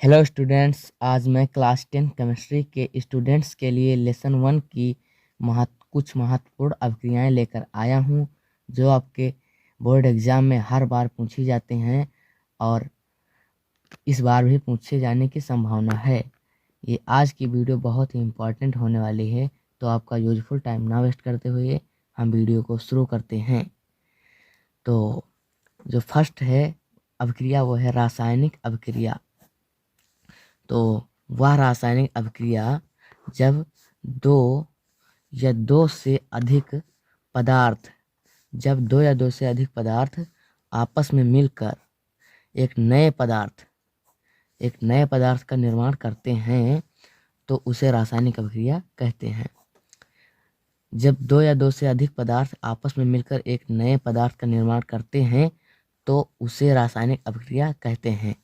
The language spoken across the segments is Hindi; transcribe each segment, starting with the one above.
हेलो स्टूडेंट्स, आज मैं क्लास 10 केमिस्ट्री के स्टूडेंट्स के लिए लेसन 1 की कुछ महत्वपूर्ण अभिक्रियाएं लेकर आया हूं, जो आपके बोर्ड एग्ज़ाम में हर बार पूछी जाते हैं और इस बार भी पूछे जाने की संभावना है। ये आज की वीडियो बहुत ही इम्पोर्टेंट होने वाली है, तो आपका यूजफुल टाइम ना वेस्ट करते हुए हम वीडियो को शुरू करते हैं। तो जो फर्स्ट है अभिक्रिया वो है रासायनिक अभिक्रिया। तो वह रासायनिक अभिक्रिया जब दो या दो से अधिक पदार्थ आपस में मिलकर एक नए पदार्थ का निर्माण करते हैं तो उसे रासायनिक अभिक्रिया कहते हैं। जब दो या दो से अधिक पदार्थ आपस में मिलकर एक नए पदार्थ का निर्माण करते हैं तो उसे रासायनिक अभिक्रिया कहते हैं।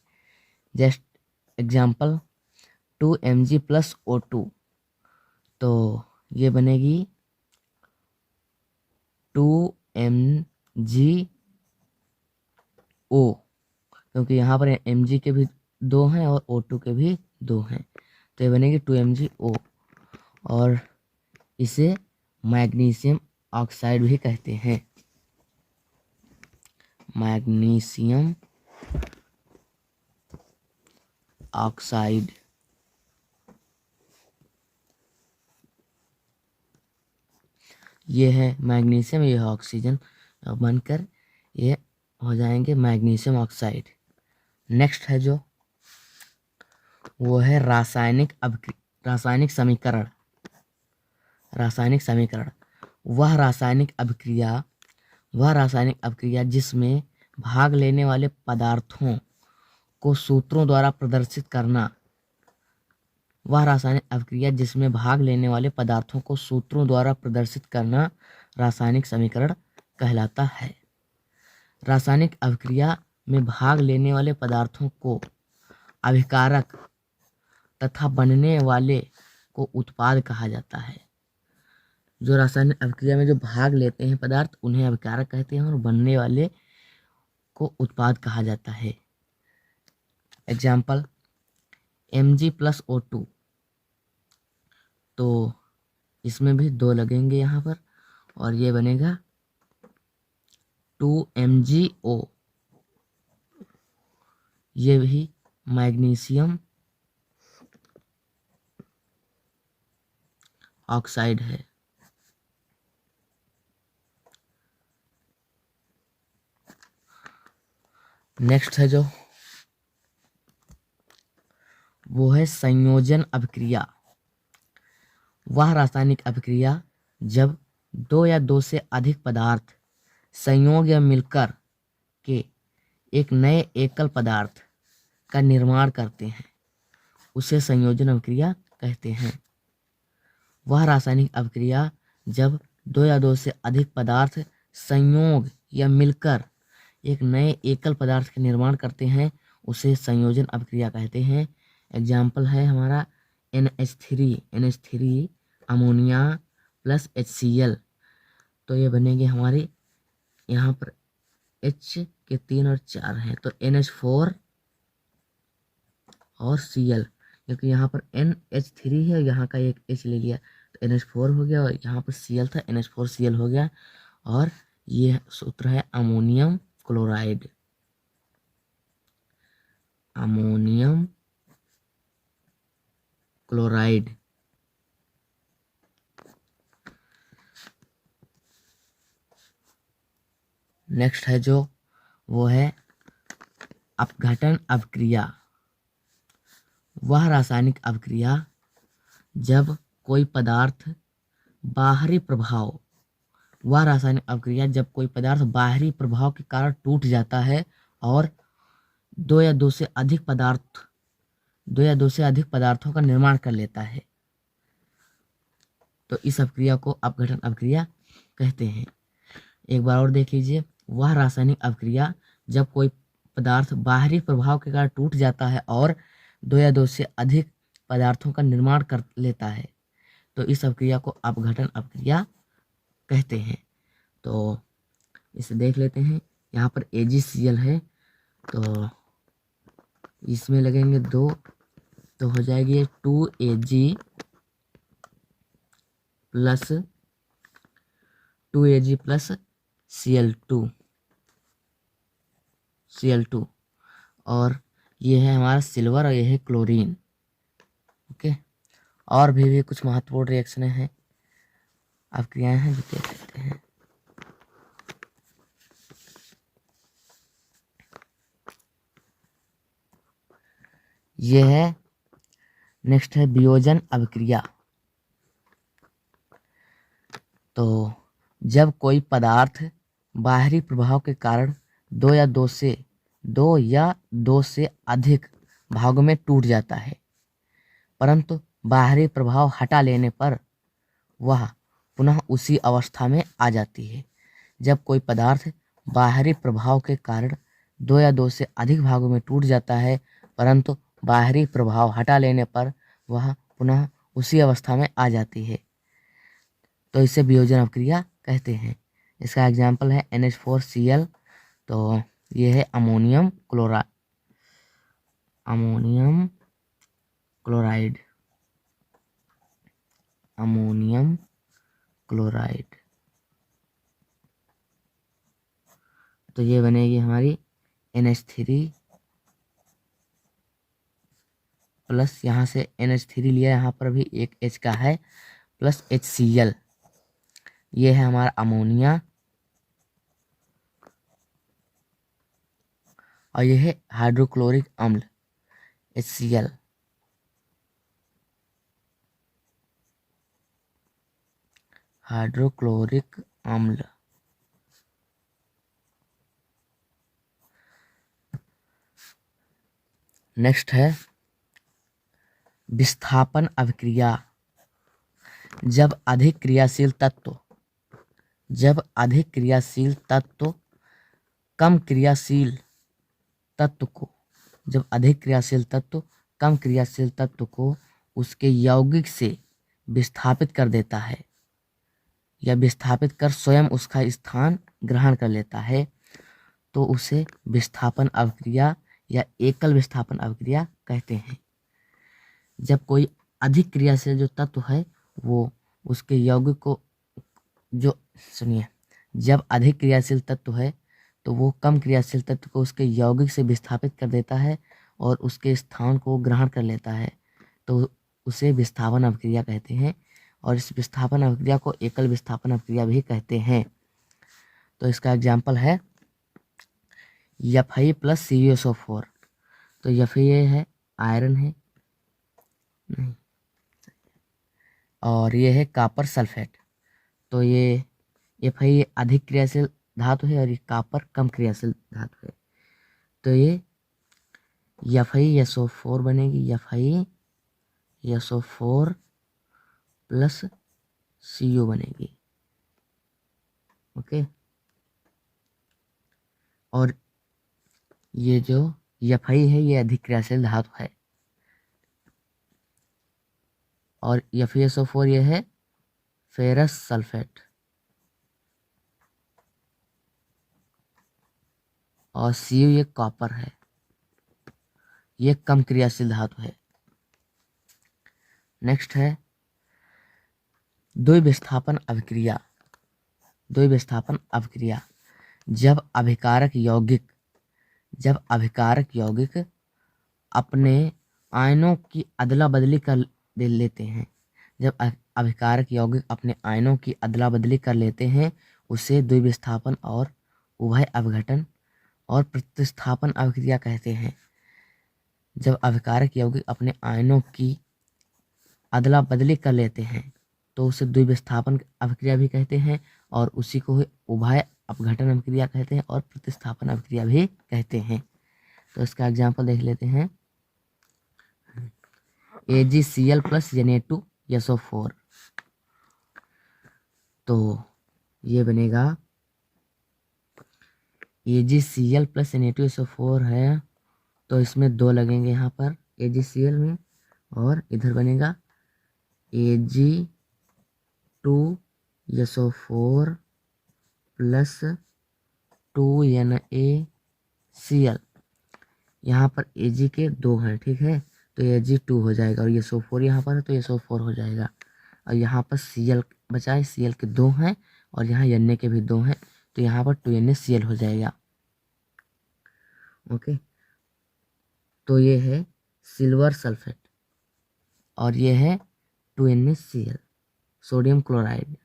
Just example 2Mg plus O2, तो ये बनेगी 2MgO, क्योंकि यहाँ पर Mg के भी दो हैं और O2 के भी दो हैं, तो ये बनेगी 2MgO। और इसे मैग्नीशियम ऑक्साइड भी कहते हैं। Magnesium oxide. ये है मैग्नीशियम, ये है ऑक्सीजन, बनकर ये हो जाएंगे मैग्नीशियम ऑक्साइड। नेक्स्ट है जो वो है रासायनिक समीकरण। वह रासायनिक अभिक्रिया जिसमें भाग लेने वाले पदार्थों को सूत्रों द्वारा प्रदर्शित करना रासायनिक समीकरण कहलाता है। रासायनिक अभिक्रिया में भाग लेने वाले पदार्थों को अभिकारक तथा बनने वाले को उत्पाद कहा जाता है। जो रासायनिक अभिक्रिया में जो भाग लेते हैं पदार्थ उन्हें अभिकारक कहते हैं और बनने वाले को उत्पाद कहा जाता है। एग्जाम्पल Mg प्लस O2, तो इसमें भी दो लगेंगे यहाँ पर और ये बनेगा 2MgO। ये भी मैग्नीशियम ऑक्साइड है। नेक्स्ट है जो वो है संयोजन अभिक्रिया। वह रासायनिक अभिक्रिया जब दो या दो से अधिक पदार्थ संयोग या मिलकर के एक नए एकल पदार्थ का निर्माण करते हैं उसे संयोजन अभिक्रिया कहते हैं। वह रासायनिक अभिक्रिया जब दो या दो से अधिक पदार्थ संयोग या मिलकर एक नए एकल पदार्थ का निर्माण करते हैं उसे संयोजन अभिक्रिया कहते हैं। एग्जाम्पल है हमारा NH3 अमोनिया प्लस HCl, तो ये बनेगी हमारी, यहाँ पर H के 3 और 4 हैं तो NH4 और Cl, क्योंकि यहाँ पर NH3 है, यहाँ का एक H ले लिया तो NH4 हो गया और यहाँ पर Cl था NH4Cl हो गया। और ये सूत्र है अमोनियम क्लोराइड। नेक्स्ट है जो वो है अपघटन अभिक्रिया। वह रासायनिक अभिक्रिया जब कोई पदार्थ बाहरी प्रभाव के कारण टूट जाता है और दो या दो से अधिक पदार्थों का निर्माण कर लेता है, तो इस अभिक्रिया को अपघटन अभिक्रिया कहते हैं। एक बार और देख लीजिए, वह रासायनिक अभिक्रिया जब कोई पदार्थ बाहरी प्रभाव के कारण टूट जाता है और दो या दो से अधिक पदार्थों का निर्माण कर लेता है, तो इस अभिक्रिया को अपघटन अभिक्रिया कहते हैं। तो इसे देख लेते हैं, यहाँ पर AgCl है तो इसमें लगेंगे 2, तो हो जाएगी 2Ag plus 2Ag plus Cl2 और ये है हमारा सिल्वर और ये है क्लोरीन। ओके, और भी कुछ महत्वपूर्ण रिएक्शनें हैं, अभिक्रियाएं हैं जो देख सकते हैं। ये है, नेक्स्ट है वियोजन अभिक्रिया। तो जब कोई पदार्थ बाहरी प्रभाव के कारण दो या दो से अधिक भागों में टूट जाता है, परंतु बाहरी प्रभाव हटा लेने पर वह पुनः उसी अवस्था में आ जाती है। जब कोई पदार्थ बाहरी प्रभाव के कारण दो से अधिक भागों में टूट जाता है, परंतु बाहरी प्रभाव हटा लेने पर वह पुनः उसी अवस्था में आ जाती है, तो इसे वियोजन अभिक्रिया कहते हैं। इसका एग्जाम्पल है NH4Cl। तो ये है अमोनियम क्लोराइड। तो ये बनेगी हमारी NH3 प्लस, यहाँ से NH3 लिया, यहाँ पर भी एक H का है, प्लस HCl। ये है हमारा अमोनिया और ये है हाइड्रोक्लोरिक अम्ल HCl। हाइड्रोक्लोरिक अम्ल। नेक्स्ट है विस्थापन अभिक्रिया। जब अधिक क्रियाशील तत्व कम क्रियाशील तत्व को कम क्रियाशील तत्व को उसके यौगिक से विस्थापित कर देता है या विस्थापित कर स्वयं उसका स्थान ग्रहण कर लेता है, तो उसे विस्थापन अभिक्रिया या एकल विस्थापन अभिक्रिया कहते हैं। जब कोई अधिक क्रियाशील जो तत्व है वो उसके यौगिक को जब अधिक क्रियाशील तत्व है तो वो कम क्रियाशील तत्व को उसके यौगिक से विस्थापित कर देता है और उसके स्थान को ग्रहण कर लेता है, तो उसे विस्थापन अभिक्रिया कहते हैं। और इस विस्थापन अभिक्रिया को एकल विस्थापन अभिक्रिया भी कहते हैं। तो इसका एग्जाम्पल है Fe प्लस CuSO4। तो Fe है आयरन है नहीं, और ये है कापर सल्फेट। तो ये Fe अधिक क्रियाशील धातु है और ये कापर कम क्रियाशील धातु है, तो ये FeSO4 बनेगी, FeSO4 प्लस Cu बनेगी। ओके, और ये जो Fe है ये अधिक क्रियाशील धातु है और FeSO4 ये है फेरस सल्फेट और Cu ये कॉपर है, ये कम क्रियाशील धातु है। नेक्स्ट है द्विविस्थापन अभिक्रिया। जब अभिकारक यौगिक अपने आयनों की अदला बदली कर लेते हैं, उसे द्विविस्थापन और उभय अपघटन और प्रतिस्थापन अभिक्रिया कहते हैं। जब अभिकारक यौगिक अपने आयनों की अदला बदली कर लेते हैं तो उसे द्विविस्थापन अभिक्रिया भी कहते हैं और उसी को उभय अपघटन अभिक्रिया कहते हैं और प्रतिस्थापन अभिक्रिया भी कहते हैं। तो इसका एग्जाम्पल देख लेते हैं AgCl प्लस Na2SO4। तो ये बनेगा AgCl प्लस Na2SO4 है, तो इसमें 2 लगेंगे यहाँ पर AgCl में और इधर बनेगा Ag2SO4 प्लस 2NaCl। यहाँ पर Ag के 2 हैं, ठीक है, तो ये Ag2 हो जाएगा और ये SO4 यहाँ पर है तो ये SO4 हो जाएगा। और यहाँ पर Cl बचा है, Cl के 2 हैं और यहाँ Na के भी 2 हैं तो यहाँ पर 2NaCl हो जाएगा। ओके, तो ये है सिल्वर सल्फेट और ये है 2NaCl, sodium chloride.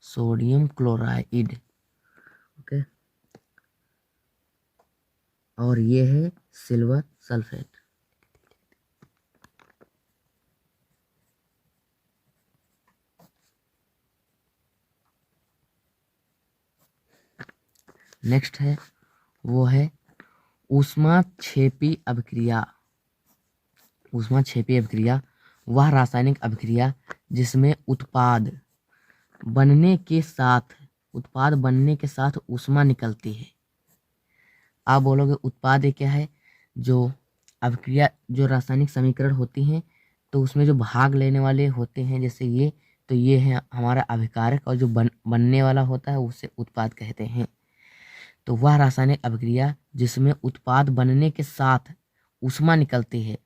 Sodium chloride, okay, और ये है सिल्वर सल्फेट। नेक्स्ट है वो है ऊष्माक्षेपी अभिक्रिया। ऊष्माक्षेपी अभिक्रिया वह रासायनिक अभिक्रिया जिसमें उत्पाद बनने के साथ ऊष्मा निकलती है। आप बोलोगे उत्पाद ये क्या है? जो अभिक्रिया, जो रासायनिक समीकरण होती हैं तो उसमें जो भाग लेने वाले होते हैं, जैसे ये, तो ये है हमारा अभिकारक और जो बनने वाला होता है उसे उत्पाद कहते हैं। तो वह रासायनिक अभिक्रिया जिसमें उत्पाद बनने के साथ ऊष्मा निकलती है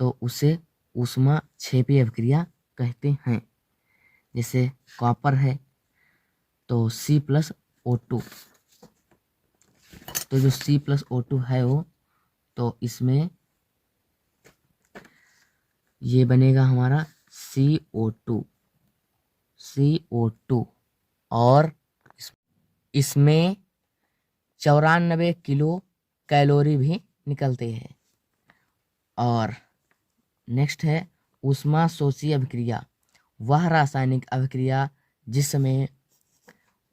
तो उसे ऊष्माक्षेपी अभिक्रिया कहते हैं। जैसे कॉपर है तो C+O2, तो जो C+O2 है वो, तो इसमें ये बनेगा हमारा CO2 और इसमें 94 किलो कैलोरी भी निकलते हैं। और नेक्स्ट है ऊष्माशोषी अभिक्रिया, वह रासायनिक अभिक्रिया जिसमें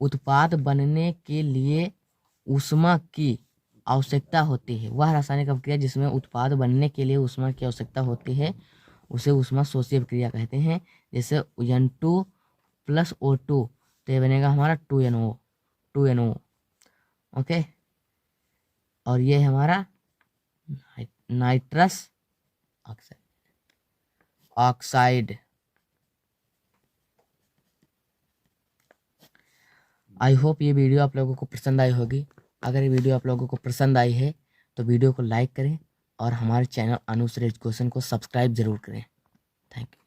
उत्पाद बनने के लिए ऊष्मा की आवश्यकता होती है। वह रासायनिक अभिक्रिया जिसमें उत्पाद बनने के लिए ऊष्मा की आवश्यकता होती है उसे ऊष्माशोषी अभिक्रिया कहते हैं। जैसे N2+O2 तो ये बनेगा हमारा 2NO, ओके, और ये है हमारा नाइट्रस ऑक्साइड। आई होप ये वीडियो आप लोगों को पसंद आई होगी। अगर ये वीडियो आप लोगों को पसंद आई है तो वीडियो को लाइक करें और हमारे चैनल अनुश्री एजुकेशन को सब्सक्राइब जरूर करें। Thank you.